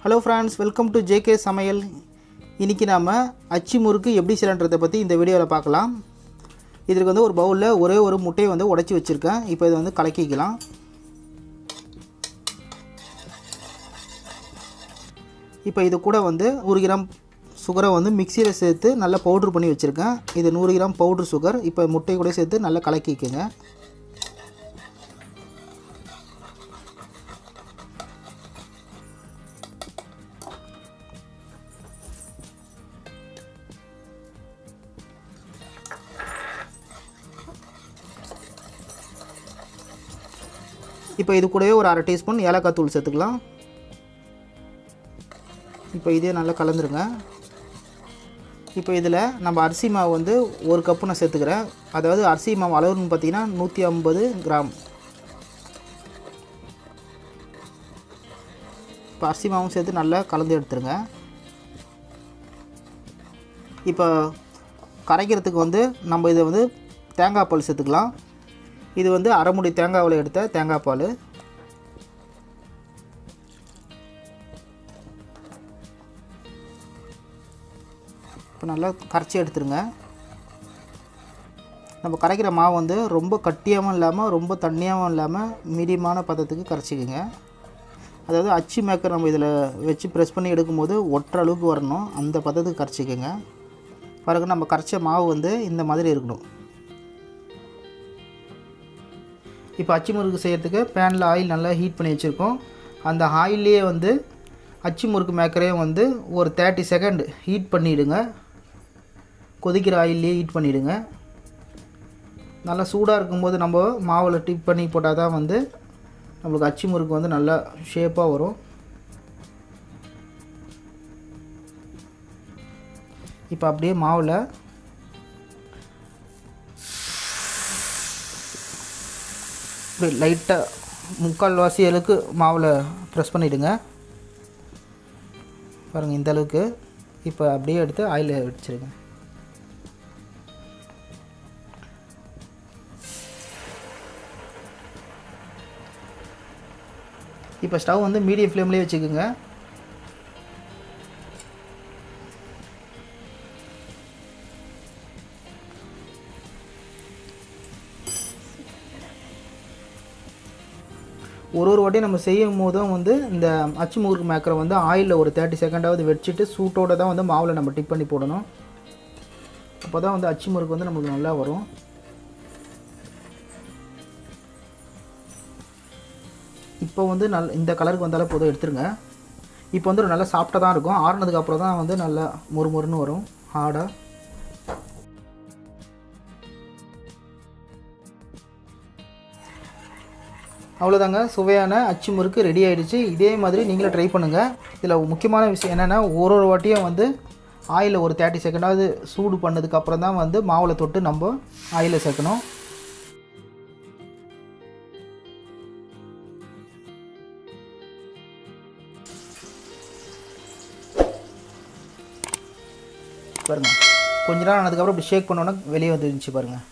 Hello friends, welcome to JK சமையல். இன்றைக்கி நாம் அச்சு முறுக்கு எப்படி செய்யலான்றதை பற்றி இந்த வீடியோவில் பார்க்கலாம். இதுக்கு வந்து ஒரு பவுலில் ஒரே ஒரு முட்டையை வந்து உடைச்சி வச்சுருக்கேன். இப்போ இதை வந்து கலக்கிக்கலாம். இப்போ இது கூட வந்து 100 கிராம் சுகரை வந்து மிக்சியில் சேர்த்து நல்லா பவுட்ரு பண்ணி வச்சுருக்கேன். இது 100 கிராம் பவுட்ரு சுகர். இப்போ முட்டை கூட சேர்த்து நல்லா கலக்கிக்குங்க. இப்போ இது கூடவே ஒரு 1/2 டீஸ்பூன் ஏலக்காய் தூள் சேர்த்துக்கலாம். இப்போ இதே நல்லா கலந்துருங்க. இப்போ இதில் நம்ம அரிசி மாவு வந்து 1 கப்பு நான் சேர்த்துக்கிறேன். அதாவது அரிசி மாவு அளவுன்னு பார்த்திங்கன்னா 150 கிராம். இப்போ அரிசி மாவும் சேர்த்து நல்லா கலந்து எடுத்துருங்க. இப்போ கரைக்கிறதுக்கு வந்து நம்ம இதை வந்து தேங்காய் பால் சேர்த்துக்கலாம். இது வந்து அரை மூடி தேங்காவில் எடுத்த தேங்காய் பால். இப்போ நல்லா கரைச்சி எடுத்துருங்க. நம்ம கரைக்கிற மாவு வந்து ரொம்ப கட்டியாகவும் இல்லாமல் ரொம்ப தண்ணியாகவும் இல்லாமல் மீடியமான பதத்துக்கு கரைச்சிக்கோங்க. அதாவது அச்சு மேக்கர் நம்ம இதில் வச்சு ப்ரெஸ் பண்ணி எடுக்கும்போது ஒட்டுற அளவுக்கு வரணும், அந்த பதத்துக்கு கரைச்சிக்கோங்க. பாருங்க, நம்ம கரைச்ச மாவு வந்து இந்த மாதிரி இருக்கணும். இப்போ அச்சு முறுக்கு செய்கிறதுக்கு பேனில் ஆயில் நல்லா ஹீட் பண்ணி வச்சுருக்கோம். அந்த ஆயிலே வந்து அச்சு முறுக்கு மேக்கரையும் வந்து ஒரு 30 செகண்ட் ஹீட் பண்ணிவிடுங்க. கொதிக்கிற ஆயிலே ஹீட் பண்ணிவிடுங்க. நல்லா சூடாக இருக்கும்போது நம்ம மாவில் டிப் பண்ணி போட்டால் தான் வந்து நம்மளுக்கு அச்சு முறுக்கு வந்து நல்லா ஷேப்பாக வரும். இப்போ அப்படியே மாவில் இப்படி லைட்டாக 3/4 வாசி அளவுக்கு மாவில் ப்ரெஸ் பண்ணிவிடுங்க. பாருங்கள், இந்த அளவுக்கு. இப்போ அப்படியே எடுத்து ஆயிலில் வச்சுருங்க. இப்போ ஸ்டவ் வந்து மீடியம் ஃப்ளேம்லேயே வச்சுக்கோங்க. ஒரு வாட்டியும் நம்ம செய்யும் போதும் வந்து இந்த அச்சு முறுக்கு மேக்கரை வந்து ஆயிலில் ஒரு 30 செகண்டாவது வச்சுட்டு சூட்டோடு தான் வந்து மாவில் நம்ம டிப் பண்ணி போடணும். அப்போ தான் வந்து அச்சு முறுக்கு வந்து நம்மளுக்கு நல்லா வரும். இப்போ வந்து இந்த கலருக்கு வந்தாலும் போதும், எடுத்துருங்க. இப்போ வந்து நல்லா சாஃப்டாக தான் இருக்கும். ஆறுனதுக்கப்புறம் தான் வந்து நல்லா மொறுமொறுன்னு வரும், ஹார்டாக. அவ்வளோதாங்க, சுவையான அச்சு முறுக்கு ரெடி ஆகிடுச்சு. இதே மாதிரி நீங்களும் ட்ரை பண்ணுங்கள். இதில் முக்கியமான விஷயம் என்னென்னா, ஒரு வாட்டியும் வந்து ஆயிலில் ஒரு 30 செகண்டாவது சூடு பண்ணதுக்கப்புறம் தான் வந்து மாவில் தொட்டு நம்ம ஆயிலில் சேர்க்கணும். பாருங்கள், கொஞ்ச நேரம் ஆனதுக்கப்புறம் இப்படி ஷேக் பண்ணோன்னா வெளியே வந்துருந்துச்சு பாருங்கள்.